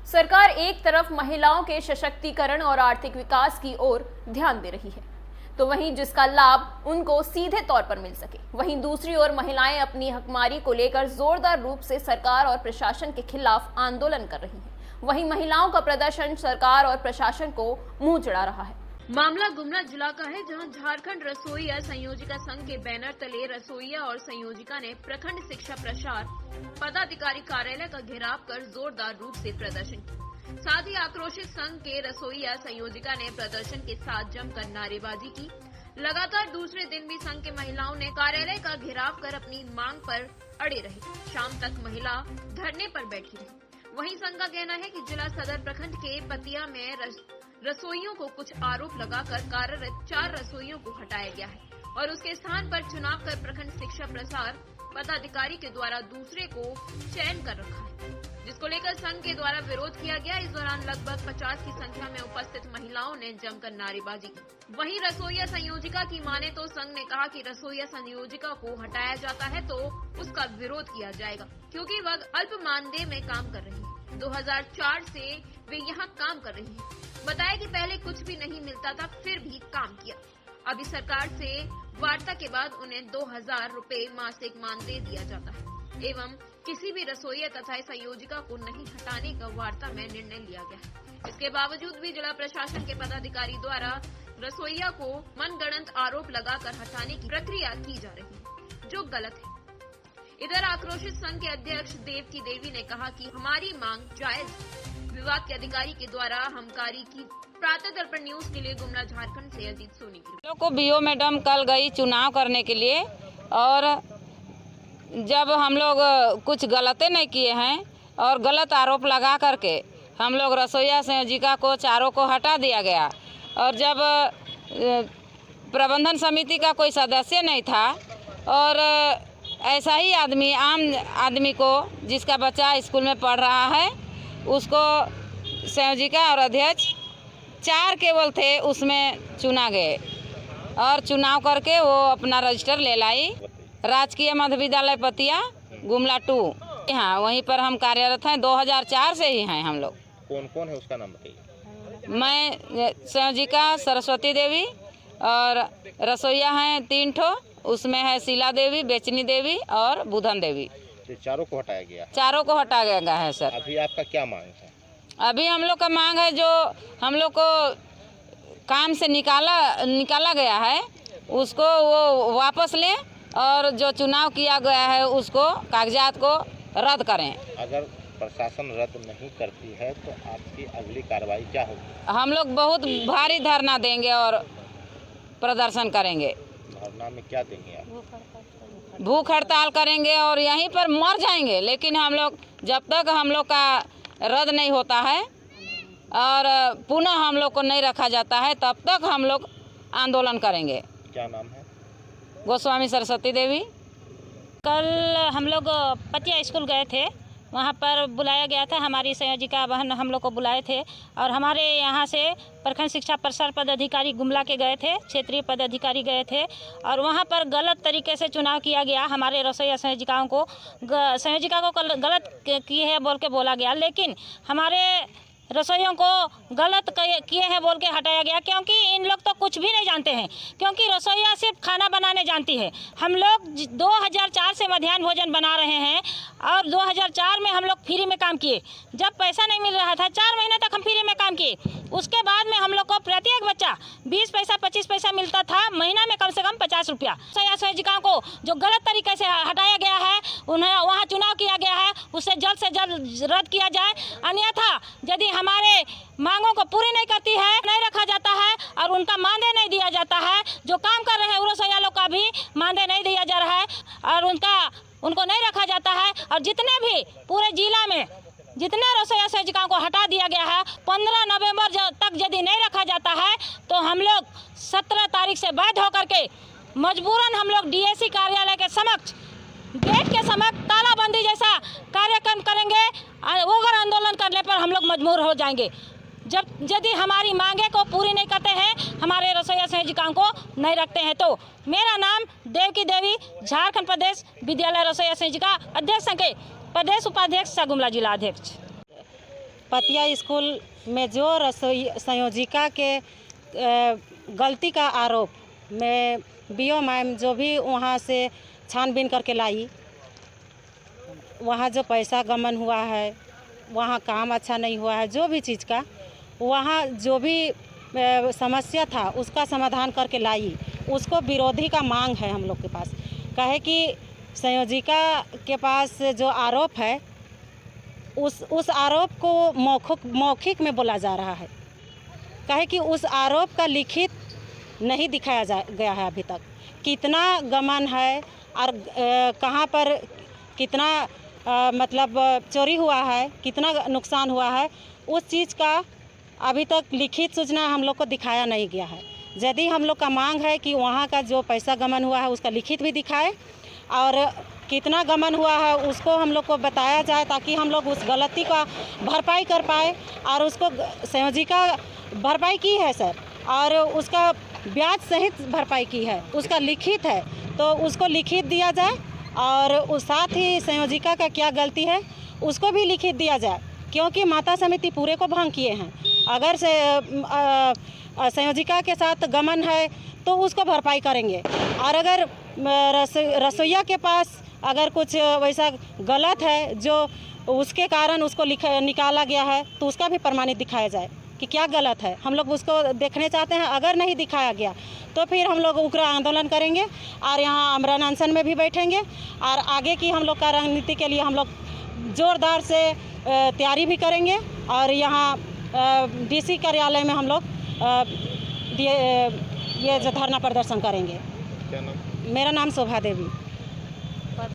सरकार एक तरफ महिलाओं के सशक्तिकरण और आर्थिक विकास की ओर ध्यान दे रही है, तो वहीं जिसका लाभ उनको सीधे तौर पर मिल सके, वहीं दूसरी ओर महिलाएं अपनी हकमारी को लेकर जोरदार रूप से सरकार और प्रशासन के खिलाफ आंदोलन कर रही हैं। वहीं महिलाओं का प्रदर्शन सरकार और प्रशासन को मुंह चढ़ा रहा है। मामला गुमला जिला का है, जहां झारखंड रसोईया संयोजिका संघ के बैनर तले रसोईया और संयोजिका ने प्रखंड शिक्षा प्रसार पदाधिकारी कार्यालय का घेराव कर जोरदार रूप से प्रदर्शन किया। साथ ही आक्रोशित संघ के रसोईया संयोजिका ने प्रदर्शन के साथ जमकर नारेबाजी की। लगातार दूसरे दिन भी संघ के महिलाओं ने कार्यालय का घेराव कर अपनी मांग पर अड़े रहे। शाम तक महिला धरने पर बैठी रही। वहीं संघ का कहना है कि जिला सदर प्रखंड के पतिया में रसोइयों को कुछ आरोप लगाकर कार्यरत 4 रसोइयों को हटाया गया है और उसके स्थान पर चुनाव कर प्रखंड शिक्षा प्रसार पदाधिकारी के द्वारा दूसरे को चयन कर रखा है, जिसको लेकर संघ के द्वारा विरोध किया गया। इस दौरान लगभग 50 की संख्या में उपस्थित महिलाओं ने जमकर नारेबाजी की। वहीं रसोईया संयोजिका की माने तो संघ ने कहा कि रसोईया संयोजिका को हटाया जाता है तो उसका विरोध किया जाएगा, क्योंकि वह अल्प मानदेय में काम कर रही है। 2004 से वे यहाँ काम कर रही है। बताया कि पहले कुछ भी नहीं मिलता था, फिर भी काम किया। अभी सरकार से वार्ता के बाद उन्हें 2000 रुपए मासिक मानदेय दिया जाता है एवं किसी भी रसोईया तथा संयोजिका को नहीं हटाने का वार्ता में निर्णय लिया गया है। इसके बावजूद भी जिला प्रशासन के पदाधिकारी द्वारा रसोईया को मनगढ़ंत आरोप लगाकर हटाने की प्रक्रिया की जा रही है, जो गलत है। इधर आक्रोशित संघ के अध्यक्ष देवकी देवी ने कहा कि हमारी मांग जायज। विभाग के अधिकारी के द्वारा हमकारी की। प्रातः दर्पण न्यूज के लिए गुमला झारखंड से अजीत सोनी की। लोग को बीओ मैडम कल गई चुनाव करने के लिए, और जब हम लोग कुछ गलतें नहीं किए हैं और गलत आरोप लगा करके हम लोग रसोईया संयोजिका को चारों को हटा दिया गया, और जब प्रबंधन समिति का कोई सदस्य नहीं था और ऐसा ही आदमी आम आदमी को जिसका बच्चा स्कूल में पढ़ रहा है उसको संयोजिका और अध्यक्ष 4 केवल थे, उसमें चुना गए और चुनाव करके वो अपना रजिस्टर ले लाई। राजकीय मध्य विद्यालय पतिया गुमला 2, हाँ वहीं पर हम कार्यरत हैं। 2004 से ही हैं हम लोग। कौन कौन है उसका नाम बताइए। मैं संयोजिका सरस्वती देवी और रसोईया हैं 3 ठो, उसमें है शीला देवी, बेचनी देवी और बुधन देवी। चारों को हटाया गया? चारों को हटाया गया है सर। अभी आपका क्या मांग है? अभी हम लोग का मांग है, जो हम लोग को काम से निकाला गया है उसको वो वापस लें, और जो चुनाव किया गया है उसको कागजात को रद्द करें। अगर प्रशासन रद्द नहीं करती है तो आपकी अगली कार्रवाई क्या होगी? हम लोग बहुत भारी धरना देंगे और प्रदर्शन करेंगे। धरना में क्या देंगे आप? भूख हड़ताल करेंगे और यहीं पर मर जाएंगे, लेकिन हम लोग जब तक हम लोग का रद्द नहीं होता है और पुनः हम लोग को नहीं रखा जाता है तब तक हम लोग आंदोलन करेंगे। क्या नाम है? गोस्वामी सरस्वती देवी। कल हम लोग पतिया स्कूल गए थे, वहाँ पर बुलाया गया था, हमारी संयोजिका बहन हम लोग को बुलाए थे और हमारे यहाँ से प्रखंड शिक्षा प्रसार पदाधिकारी गुमला के गए थे, क्षेत्रीय पदाधिकारी गए थे और वहाँ पर गलत तरीके से चुनाव किया गया। हमारे रसोईया संयोजिका को गलत किए हैं बोल के बोला गया, लेकिन हमारे रसोइयों को गलत किए हैं बोल के हटाया गया, क्योंकि इन लोग तो कुछ भी नहीं जानते हैं, क्योंकि रसोइया सिर्फ खाना बनाने जानती है। हम लोग 2004 से मध्याह्न भोजन बना रहे हैं और 2004 में हम लोग फ्री में काम किए। जब पैसा नहीं मिल रहा था 4 महीने तक हम फ्री में काम किए। उसके बाद में हम लोग को प्रत्येक बच्चा 20 पैसा 25 पैसा मिलता था, महीना में कम से कम 50 रुपया। रसोइया संयोजिकाओं को जो गलत तरीके से हटाया गया है, उन्हें वहाँ चुनाव किया गया है, उसे जल्द से जल्द रद्द किया जाए। अन्यथा यदि हमारे मांगों को पूरी नहीं करती है, नहीं रखा जाता है और उनका मानदेय नहीं दिया जाता है, जो काम कर रहे हैं रसोईया लोग का भी मानदेय नहीं दिया जा रहा है और उनको नहीं रखा जाता है। और जितने भी पूरे जिला में जितने रसोईया संयोजिकाओं को हटा दिया गया है, 15 नवंबर तक यदि नहीं रखा जाता है तो हम लोग 17 तारीख से बाध्य होकर के मजबूरन हम लोग डीएसी कार्यालय के समक्ष गेट के समक्ष तालाबंदी जैसा कार्यक्रम करेंगे। उग्र आंदोलन करने पर हम लोग मजबूर हो जाएंगे। यदि हमारी मांगे को पूरी नहीं करते हैं, हमारे रसोईया संयोजिकाओं को नहीं रखते हैं। तो मेरा नाम देवकी देवी, झारखंड प्रदेश विद्यालय रसोईया संयोजिका अध्यक्ष संघ के प्रदेश उपाध्यक्ष गुमला जिला अध्यक्ष। पतिया स्कूल में जो रसोई संयोजिका के गलती का आरोप में बीओ मैम जो भी वहाँ से छानबीन करके लाई, वहाँ जो पैसा गमन हुआ है, वहाँ काम अच्छा नहीं हुआ है, जो भी चीज़ का वहाँ जो भी समस्या था उसका समाधान करके लाई, उसको विरोधी का मांग है हम लोग के पास। कहे कि संयोजिका के पास जो आरोप है उस आरोप को मौखिक में बोला जा रहा है। कहे कि उस आरोप का लिखित नहीं दिखाया गया है अभी तक, कितना गमन है और कहाँ पर कितना मतलब चोरी हुआ है, कितना नुकसान हुआ है, उस चीज़ का अभी तक लिखित सूचना हम लोग को दिखाया नहीं गया है। यदि हम लोग का मांग है कि वहाँ का जो पैसा गमन हुआ है उसका लिखित भी दिखाए और कितना गमन हुआ है उसको हम लोग को बताया जाए, ताकि हम लोग उस गलती का भरपाई कर पाए। और उसको संयोजिका भरपाई की है सर, और उसका ब्याज सहित भरपाई की है, उसका लिखित है, तो उसको लिखित दिया जाए। और उस साथ ही संयोजिका का क्या गलती है उसको भी लिखित दिया जाए, क्योंकि माता समिति पूरे को भंग किए हैं। अगर से संयोजिका के साथ गमन है तो उसको भरपाई करेंगे, और अगर रसोइया के पास अगर कुछ वैसा गलत है जो उसके कारण उसको निकाला गया है तो उसका भी प्रमाणित दिखाया जाए कि क्या गलत है। हम लोग उसको देखने चाहते हैं। अगर नहीं दिखाया गया तो फिर हम लोग उग्र आंदोलन करेंगे और यहाँ आमरण अनशन में भी बैठेंगे, और आगे की हम लोग का रणनीति के लिए हम लोग ज़ोरदार से तैयारी भी करेंगे। और यहाँ डीसी कार्यालय में हम लोग ये जो धरना प्रदर्शन करेंगे। क्या नाम? मेरा नाम शोभा देवी।